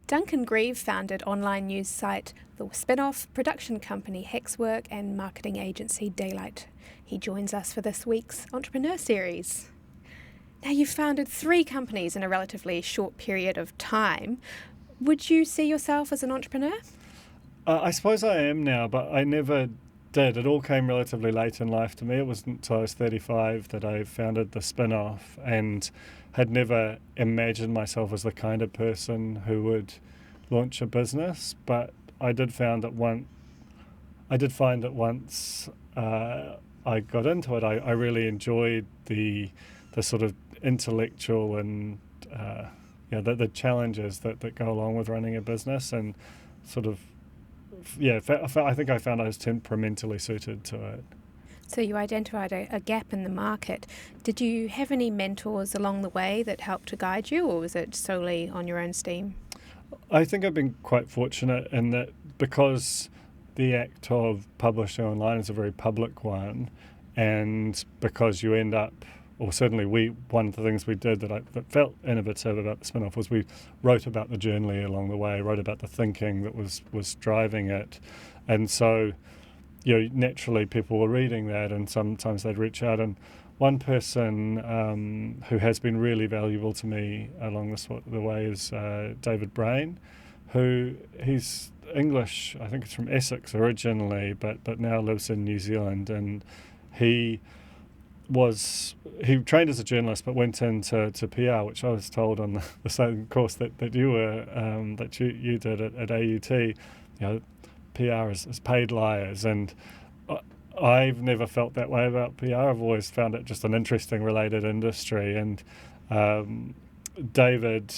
Duncan Greive founded online news site The Spin-Off, production company Hexwork and marketing agency Daylight. He joins us for this week's Entrepreneur Series. Now, you've founded 3 companies in a relatively short period of time. Would you see yourself as an entrepreneur? I suppose I am now, but I never did. It all came relatively late in life to me. It wasn't until I was 35 that I founded the Spin-Off, and had never imagined myself as the kind of person who would launch a business. But I did find that once I got into it, I really enjoyed the sort of intellectual and the challenges that go along with running a business, and sort of I think I found I was temperamentally suited to it. So you identified a gap in the market. Did you have any mentors along the way that helped to guide you, or was it solely on your own steam? I think I've been quite fortunate in that, because the act of publishing online is a very public one, and because you end up, or certainly one of the things we did that felt innovative about the Spin-Off was we wrote about the journey along the way, wrote about the thinking that was driving it. And so, naturally people were reading that, and sometimes they'd reach out. And one person who has been really valuable to me along the way is David Brain, he's English, I think it's from Essex originally, but now lives in New Zealand. And he trained as a journalist, but went into PR, which I was told on the same course that you were that you did at AUT. PR is paid liars, and I've never felt that way about PR. I've always found it just an interesting related industry. And David,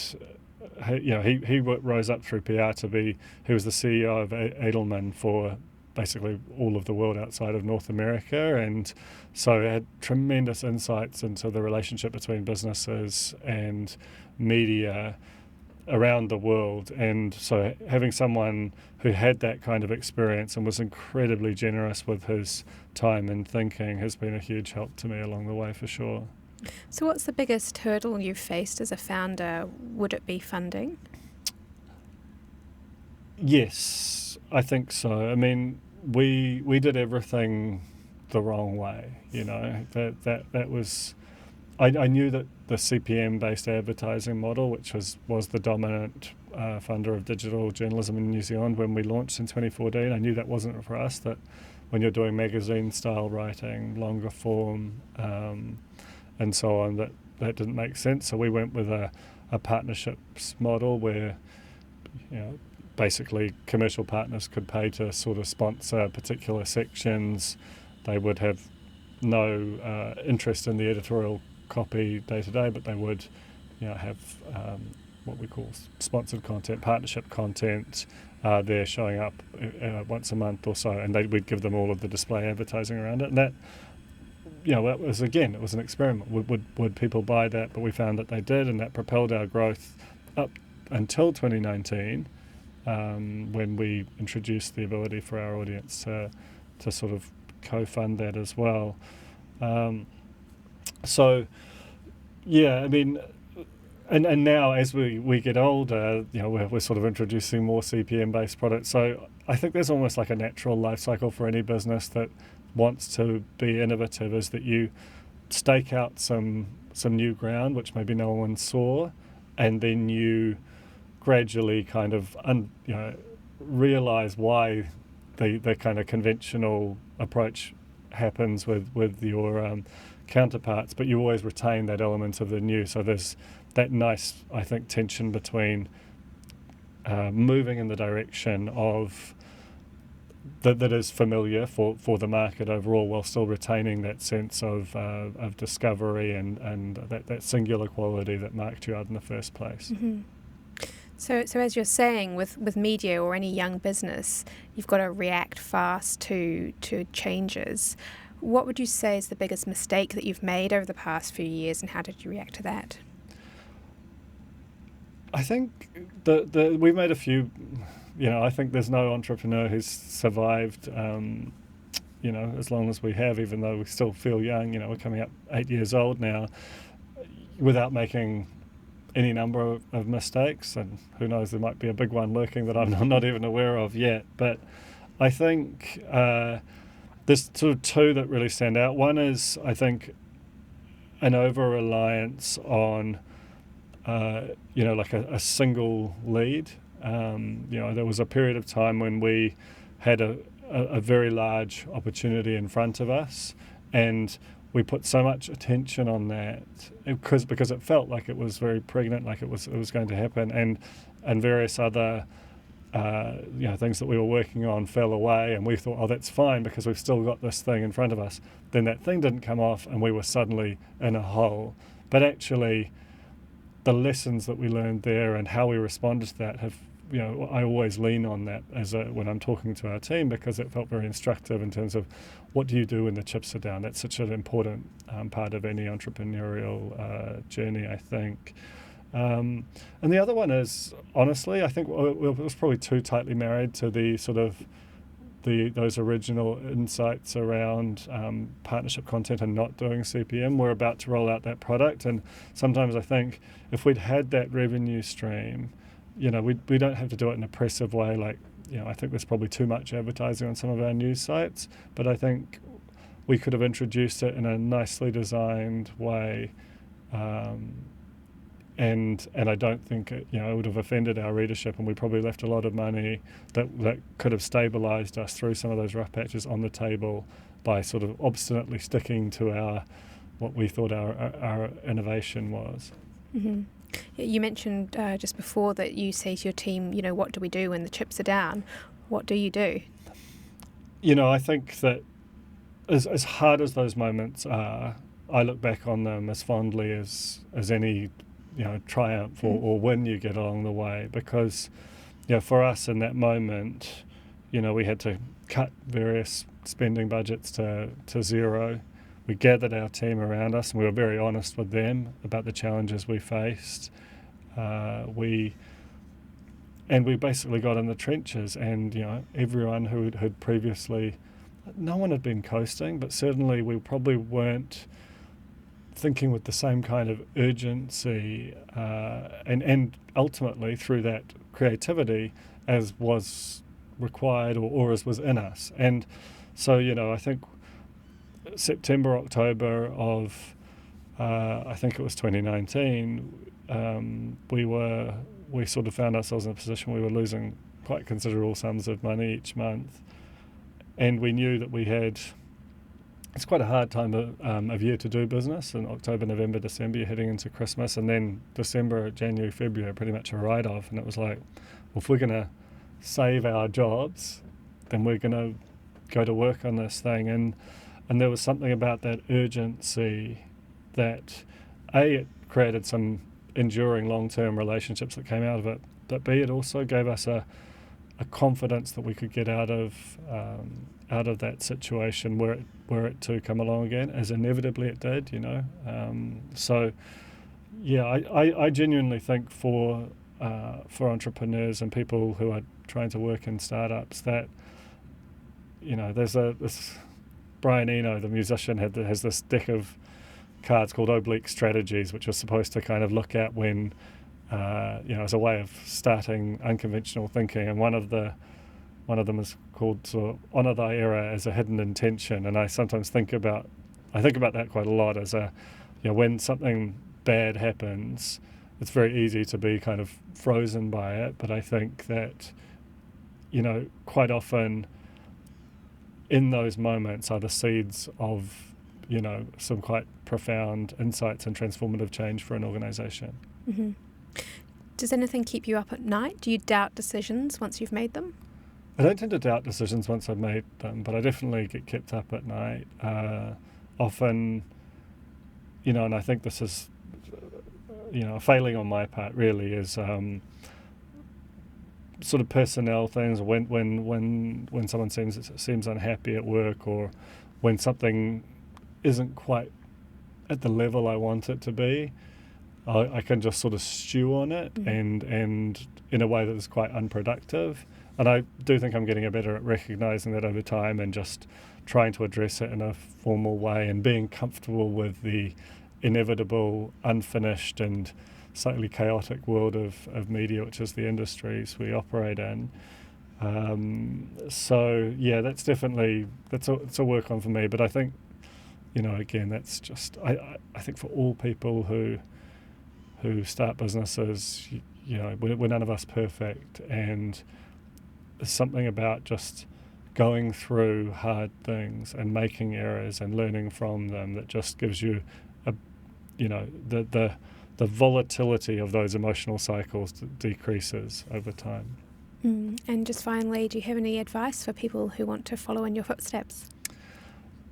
he rose up through PR he was the CEO of Edelman for basically all of the world outside of North America, and so had tremendous insights into the relationship between businesses and media around the world. And so having someone who had that kind of experience and was incredibly generous with his time and thinking has been a huge help to me along the way, for sure. So what's the biggest hurdle you've faced as a founder? Would it be funding? Yes, I think so. I mean, we did everything the wrong way. That was. I knew that the CPM-based advertising model, which was the dominant funder of digital journalism in New Zealand when we launched in 2014, I knew that wasn't for us. That when you're doing magazine-style writing, longer form, and so on, that didn't make sense. So we went with a partnerships model where, basically commercial partners could pay to sort of sponsor particular sections. They would have no interest in the editorial copy day to day, but they would have what we call sponsored content, partnership content. They're showing up once a month or so, and we'd give them all of the display advertising around it. And that that was, again, it was an experiment. Would people buy that? But we found that they did, and that propelled our growth up until 2019, when we introduced the ability for our audience to sort of co-fund that as well. So, I mean, and now as we get older, we're sort of introducing more CPM-based products. So I think there's almost like a natural life cycle for any business that wants to be innovative, is that you stake out some new ground, which maybe no one saw, and then you gradually kind of realize why the kind of conventional approach happens with your counterparts, but you always retain that element of the new. So there's that nice, I think, tension between moving in the direction of that is familiar for the market overall, while still retaining that sense of discovery and that singular quality that marked you out in the first place. Mm-hmm. So as you're saying, with media or any young business, you've got to react fast to changes. What would you say is the biggest mistake that you've made over the past few years, and how did you react to that? I think we've made a few. I think there's no entrepreneur who's survived, as long as we have, even though we still feel young. We're coming up 8 years old now, without making any number of mistakes, and who knows, there might be a big one lurking that I'm not even aware of yet. But I think there's sort of two that really stand out. One is, I think, an over-reliance on, like a single lead. There was a period of time when we had a very large opportunity in front of us, and we put so much attention on that because it felt like it was very pregnant, like it was going to happen, and various other things that we were working on fell away, and we thought, oh, that's fine because we've still got this thing in front of us. Then that thing didn't come off, and we were suddenly in a hole. But actually, the lessons that we learned there and how we responded to that have, I always lean on that when I'm talking to our team, because it felt very instructive in terms of what do you do when the chips are down. That's such an important part of any entrepreneurial journey, I think. And the other one is, honestly, I think it was probably too tightly married to the sort of those original insights around partnership content and not doing CPM. We're about to roll out that product, and sometimes I think if we'd had that revenue stream, we don't have to do it in an oppressive way. Like, I think there's probably too much advertising on some of our news sites, but I think we could have introduced it in a nicely designed way. And I don't think it would have offended our readership, and we probably left a lot of money that could have stabilised us through some of those rough patches on the table by sort of obstinately sticking to what we thought our innovation was. Mm-hmm. You mentioned just before that you say to your team, what do we do when the chips are down? What do you do? I think that as hard as those moments are, I look back on them as fondly as any triumph or win you get along the way, because for us in that moment, we had to cut various spending budgets to zero. We gathered our team around us, and we were very honest with them about the challenges we faced. We basically got in the trenches, and everyone who had previously, no one had been coasting, but certainly we probably weren't thinking with the same kind of urgency and ultimately through that creativity as was required or as was in us. And so, I think September, October of, I think it was 2019, we sort of found ourselves in a position we were losing quite considerable sums of money each month. And we knew that it's quite a hard time of year to do business. In October, November, December, you're heading into Christmas, and then December, January, February are pretty much a write-off. And it was like, well, if we're going to save our jobs, then we're going to go to work on this thing. And there was something about that urgency that, A, it created some enduring long-term relationships that came out of it, but B, it also gave us a confidence that we could get out of that situation were it to come along again, as inevitably it did, So, yeah, I genuinely think for entrepreneurs and people who are trying to work in startups that, there's this Brian Eno, the musician, has this deck of cards called oblique strategies, which are supposed to kind of look at when, as a way of starting unconventional thinking. And one of them is called sort of honor thy error as a hidden intention. And I sometimes think about that quite a lot as when something bad happens, it's very easy to be kind of frozen by it. But I think that, quite often in those moments are the seeds of, some quite profound insights and transformative change for an organisation. Mm-hmm. Does anything keep you up at night? Do you doubt decisions once you've made them? I don't tend to doubt decisions once I've made them, but I definitely get kept up at night. Often, and I think this is, a failing on my part really, is sort of personnel things. When someone seems unhappy at work, or when something isn't quite at the level I want it to be, I can just sort of stew on it and in a way that is quite unproductive. And I do think I'm getting better at recognising that over time and just trying to address it in a formal way and being comfortable with the inevitable, unfinished and slightly chaotic world of media, which is the industries we operate in. So yeah, that's definitely it's a work on for me. But I think, again, that's just I think for all people who start businesses, we're none of us perfect, and there's something about just going through hard things and making errors and learning from them that just gives you the volatility of those emotional cycles decreases over time. And just finally, do you have any advice for people who want to follow in your footsteps?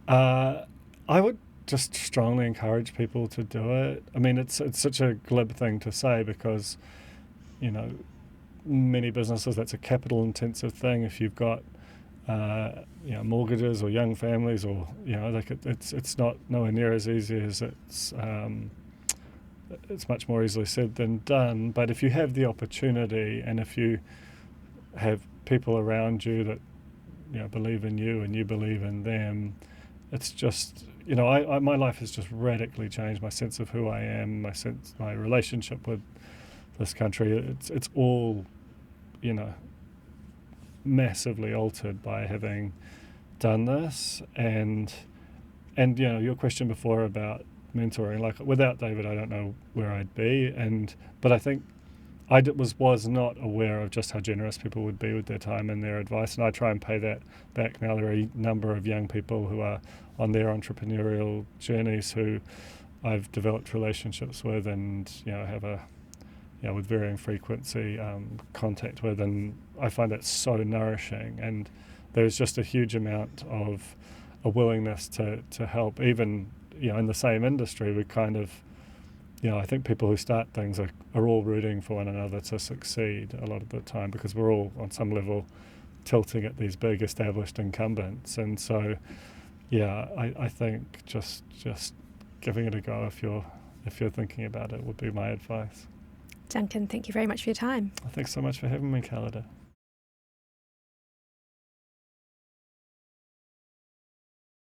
I would just strongly encourage people to do it. I mean, it's such a glib thing to say because, many businesses, that's a capital intensive thing. If you've got mortgages or young families, or it's not nowhere near as easy as it's much more easily said than done. But if you have the opportunity, and if you have people around you that believe in you and you believe in them, it's just my life has just radically changed. My sense of who I am, my relationship with this country, it's all massively altered by having done this. And your question before about mentoring, like, without David, I don't know where I'd be. But I think I was not aware of just how generous people would be with their time and their advice, and I try and pay that back now. There are a number of young people who are on their entrepreneurial journeys who I've developed relationships with, and have with varying frequency contact with, and I find that so nourishing. And there's just a huge amount of a willingness to help, even in the same industry. We kind of I think people who start things are all rooting for one another to succeed a lot of the time, because we're all on some level tilting at these big established incumbents. And so I think just giving it a go if you're thinking about it would be my advice. Duncan, thank you very much for your time. Thanks so much for having me, Kalida.